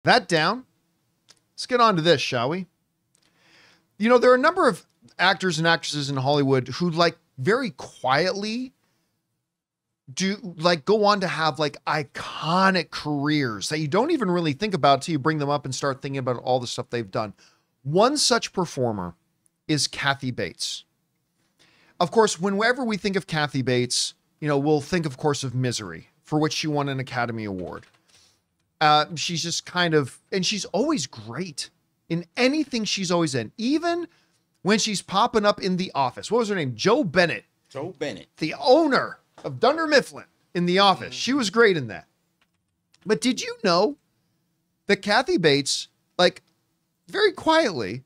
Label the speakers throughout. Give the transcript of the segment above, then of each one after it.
Speaker 1: That down, let's get on to this, shall we? You know, there are a number of actors and actresses in Hollywood who like very quietly go on to have like iconic careers that you don't even really think about until you bring them up and start thinking about all the stuff they've done. One such performer is Kathy Bates. Of course, whenever we think of Kathy Bates, you know, we'll think, of course, of Misery, for which she won an Academy Award. She's just kind of, and she's always great in anything she's always in. Even when she's popping up in The Office. What was her name? Jo Bennett.
Speaker 2: Jo Bennett.
Speaker 1: The owner of Dunder Mifflin in The Office. She was great in that. But did you know that Kathy Bates, like, very quietly,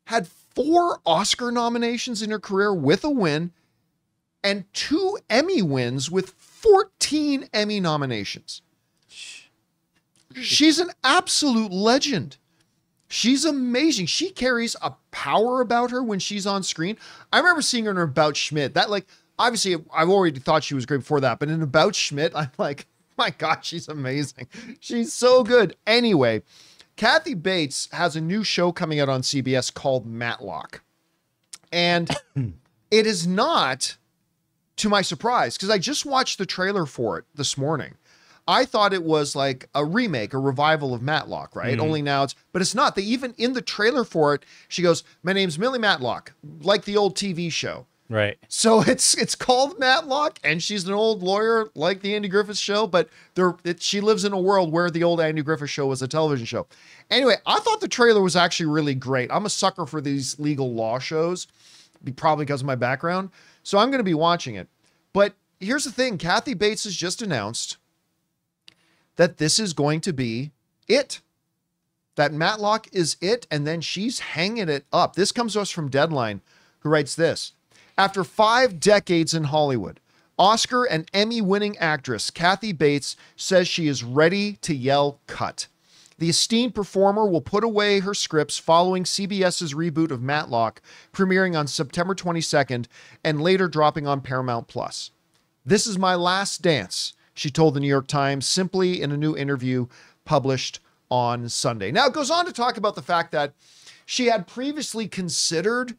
Speaker 1: had 4 Oscar nominations in her career with a win and 2 Emmy wins with 14 Emmy nominations. She's an absolute legend. She's amazing. She carries a power about her when she's on screen. I remember seeing her in About Schmidt. That, like, obviously I've already thought she was great before that, but in About Schmidt, I'm like, my God, she's amazing. She's so good. Anyway, Kathy Bates has a new show coming out on CBS called Matlock. And it is not, to my surprise, because I just watched the trailer for it this morning. I thought it was like a remake, a revival of Matlock, right? Only now but it's not. They even, in the trailer for it, she goes, "My name's Millie Matlock," like the old TV show.
Speaker 3: Right.
Speaker 1: So it's called Matlock, and she's an old lawyer like the Andy Griffith Show, but she lives in a world where the old Andy Griffith Show was a television show. Anyway, I thought the trailer was actually really great. I'm a sucker for these legal law shows, probably because of my background. So I'm going to be watching it. But here's the thing. Kathy Bates has just announced that this is going to be it. That Matlock is it, and then she's hanging it up. This comes to us from Deadline, who writes this. After 5 decades in Hollywood, Oscar and Emmy-winning actress Kathy Bates says she is ready to yell cut. The esteemed performer will put away her scripts following CBS's reboot of Matlock, premiering on September 22nd and later dropping on Paramount+. "This is my last dance," she told the New York Times simply in a new interview published on Sunday. Now, it goes on to talk about the fact that she had previously considered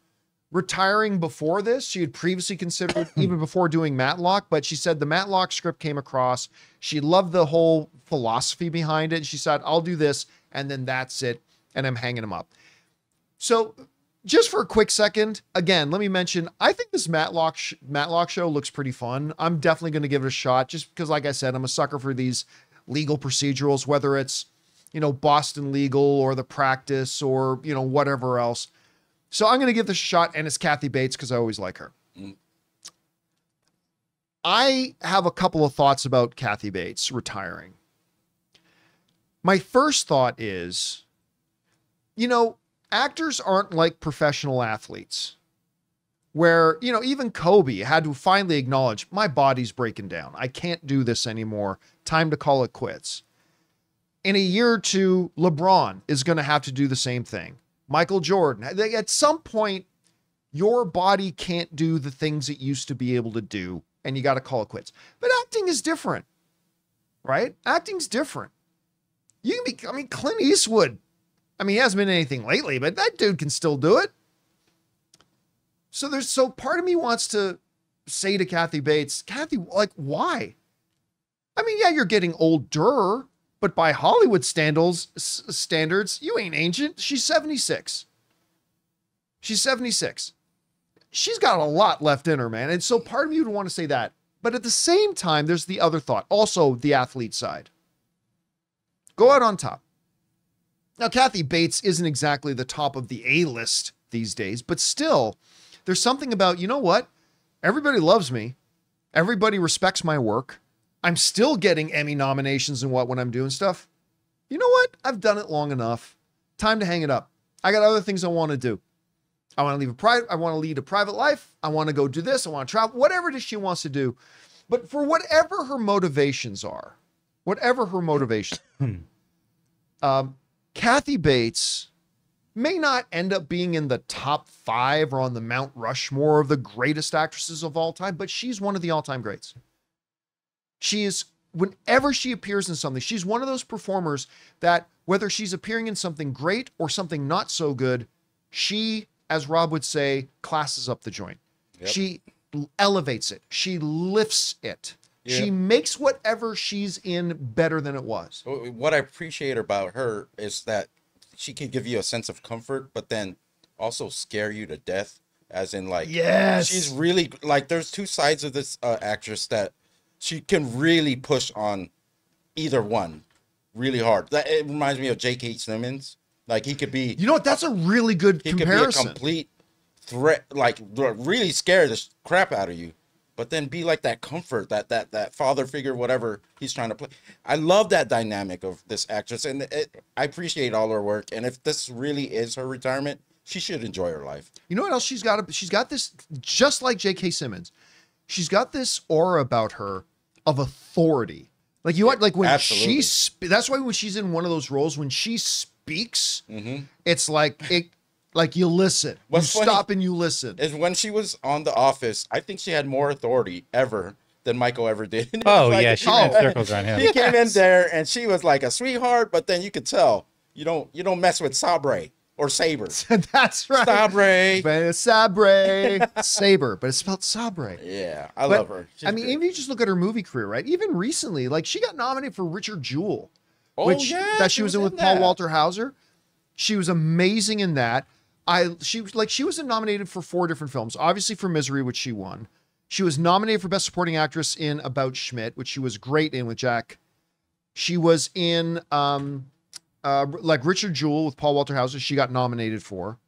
Speaker 1: retiring before this. She had previously considered even before doing Matlock, but she said the Matlock script came across. She loved the whole philosophy behind it. And she said, "I'll do this, and then that's it, and I'm hanging them up." So just for a quick second, again, let me mention, I think this Matlock show looks pretty fun. I'm definitely going to give it a shot just because, like I said, I'm a sucker for these legal procedurals, whether it's, you know, Boston Legal or The Practice or, you know, whatever else. So I'm going to give this a shot, and it's Kathy Bates because I always like her. I have a couple of thoughts about Kathy Bates retiring. My first thought is, you know, actors aren't like professional athletes where, you know, even Kobe had to finally acknowledge, my body's breaking down. I can't do this anymore. Time to call it quits. In a year or two, LeBron is going to have to do the same thing. Michael Jordan. At some point, your body can't do the things it used to be able to do, and you got to call it quits. But acting is different, right? Acting's different. You can be, I mean, Clint Eastwood. I mean, he hasn't been anything lately, but that dude can still do it. So part of me wants to say to Kathy Bates, Kathy, like, why? I mean, yeah, you're getting older, but by Hollywood standards, you ain't ancient. She's 76. She's 76. She's got a lot left in her, man. And so part of me would want to say that. But at the same time, there's the other thought, also the athlete side. Go out on top. Now, Kathy Bates isn't exactly the top of the A-list these days, but still, there's something about, you know what? Everybody loves me. Everybody respects my work. I'm still getting Emmy nominations and when I'm doing stuff. You know what? I've done it long enough. Time to hang it up. I got other things I want to do. I want to lead a private life. I want to go do this. I want to travel, whatever it is she wants to do. But for whatever her motivations are, Kathy Bates may not end up being in the top 5 or on the Mount Rushmore of the greatest actresses of all time, but she's one of the all-time greats. She is whenever she appears in something, she's one of those performers that whether she's appearing in something great or something not so good, she, as Rob would say, classes up the joint. Yep. She elevates it. She lifts it. Yep. She makes whatever she's in better than it was.
Speaker 2: What I appreciate about her is that she can give you a sense of comfort, but then also scare you to death. As in, like,
Speaker 1: yes,
Speaker 2: she's really, like, there's two sides of this actress that she can really push on either one really hard. It reminds me of J.K. Simmons. Like, he could be...
Speaker 1: You know what? That's a really good comparison.
Speaker 2: He could be a complete threat, like, really scare the crap out of you. But then be like that comfort, that father figure, whatever he's trying to play. I love that dynamic of this actress, and I appreciate all her work. And if this really is her retirement, she should enjoy her life. You know what else she's got? She's got this, just like J.K. Simmons, she's got this aura about her of authority. Like like when Absolutely.
Speaker 1: that's why when she's in one of those roles, when she speaks, it's like you listen. What's you stop and you listen.
Speaker 2: Is when she was on The Office, I think she had more authority ever than Michael ever did.
Speaker 3: Oh, like, yeah, she ran circles around him.
Speaker 2: He came in there and she was like a sweetheart, but then you could tell you don't mess with Sabre. Or Saber.
Speaker 1: That's right.
Speaker 2: Sabre.
Speaker 1: Saber, but it's spelled Sabre.
Speaker 2: Yeah, I love her.
Speaker 1: She's great. Even if you just look at her movie career, right? Even recently, like she got nominated for Richard Jewell, that she was in with Paul Walter Hauser. She was amazing in that. She was nominated for 4 different films. Obviously for Misery, which she won. She was nominated for Best Supporting Actress in About Schmidt, which she was great in with Jack. She was in like Richard Jewell with Paul Walter Hauser, she got nominated for.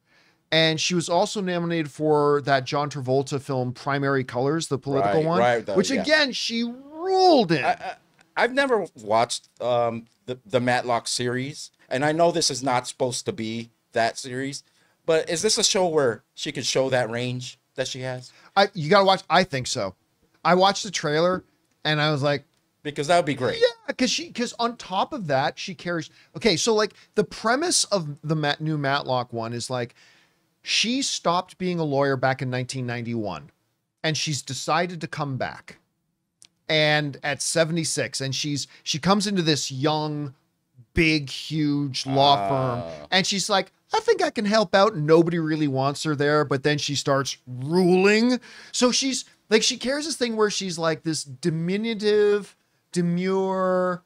Speaker 1: And she was also nominated for that John Travolta film, Primary Colors, the political one, which again, she ruled in.
Speaker 2: I've never watched the Matlock series, and I know this is not supposed to be that series, but is this a show where she could show that range that she has?
Speaker 1: You got to watch. I think so. I watched the trailer and I was like,
Speaker 2: because that would be great.
Speaker 1: Yeah, because on top of that, she carries... Okay, so like the premise of the new Matlock one is like, she stopped being a lawyer back in 1991 and she's decided to come back. And at 76, and she comes into this young, big, huge law firm and she's like, I think I can help out. Nobody really wants her there, but then she starts ruling. So she's like, she carries this thing where she's like this diminutive, demure,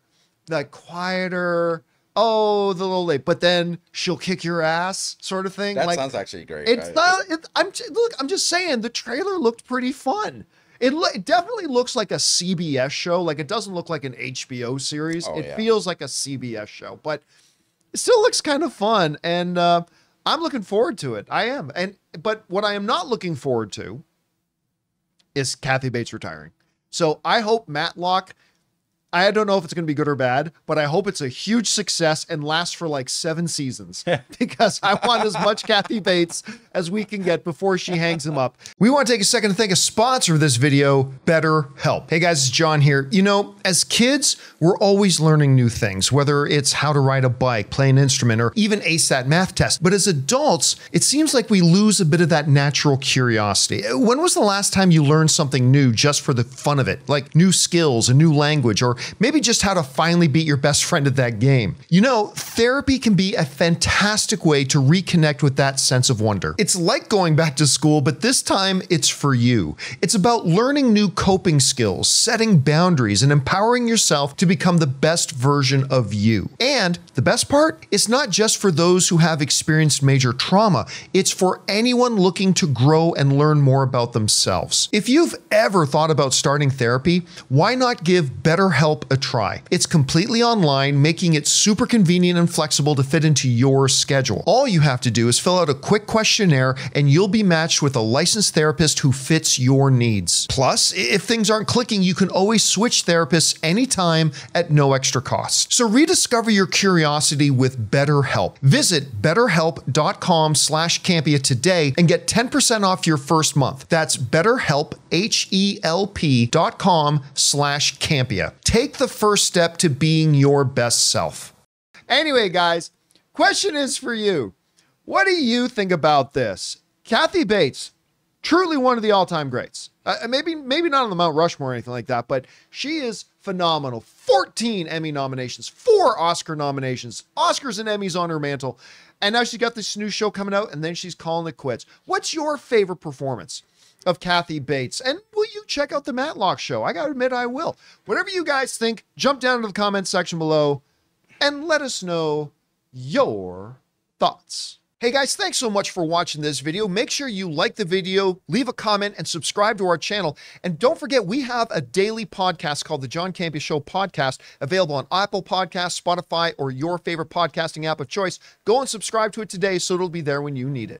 Speaker 1: like quieter, the little late, but then she'll kick your ass sort of thing.
Speaker 2: That sounds actually great.
Speaker 1: It's not, I'm just saying the trailer looked pretty fun. It definitely looks like a CBS show. Like it doesn't look like an HBO series. It feels like a CBS show, but it still looks kind of fun. And I'm looking forward to it. I am. But what I am not looking forward to is Kathy Bates retiring. So I hope Matlock, I don't know if it's going to be good or bad, but I hope it's a huge success and lasts for like 7 seasons because I want as much Kathy Bates as we can get before she hangs him up. We want to take a second to thank a sponsor of this video, BetterHelp. Hey guys, it's John here. You know, as kids, we're always learning new things, whether it's how to ride a bike, play an instrument, or even ace that math test. But as adults, it seems like we lose a bit of that natural curiosity. When was the last time you learned something new just for the fun of it? Like new skills, a new language, or maybe just how to finally beat your best friend at that game. You know, therapy can be a fantastic way to reconnect with that sense of wonder. It's like going back to school, but this time it's for you. It's about learning new coping skills, setting boundaries, and empowering yourself to become the best version of you. And the best part, it's not just for those who have experienced major trauma. It's for anyone looking to grow and learn more about themselves. If you've ever thought about starting therapy, why not give BetterHelp a try? It's completely online, making it super convenient and flexible to fit into your schedule. All you have to do is fill out a quick questionnaire and you'll be matched with a licensed therapist who fits your needs. Plus, if things aren't clicking, you can always switch therapists anytime at no extra cost. So rediscover your curiosity with BetterHelp. Visit betterhelp.com/Campea today and get 10% off your first month. That's BetterHelp, HELP.com/Campea. Take the first step to being your best self. Anyway, guys, question is for you. What do you think about this? Kathy Bates, Truly one of the all-time greats. Maybe not on the Mount Rushmore or anything like that, but she is phenomenal. 14 Emmy nominations, 4 Oscar nominations, Oscars and Emmys on her mantle. And now she's got this new show coming out, and then she's calling it quits. What's your favorite performance of Kathy Bates? And will you check out the Matlock show? I gotta admit, I will. Whatever you guys think, jump down to the comments section below and let us know your thoughts. Hey guys, thanks so much for watching this video. Make sure you like the video, leave a comment, and subscribe to our channel. And don't forget, we have a daily podcast called the John Campea Show podcast, available on Apple Podcasts, Spotify, or your favorite podcasting app of choice. Go and subscribe to it today so it'll be there when you need it.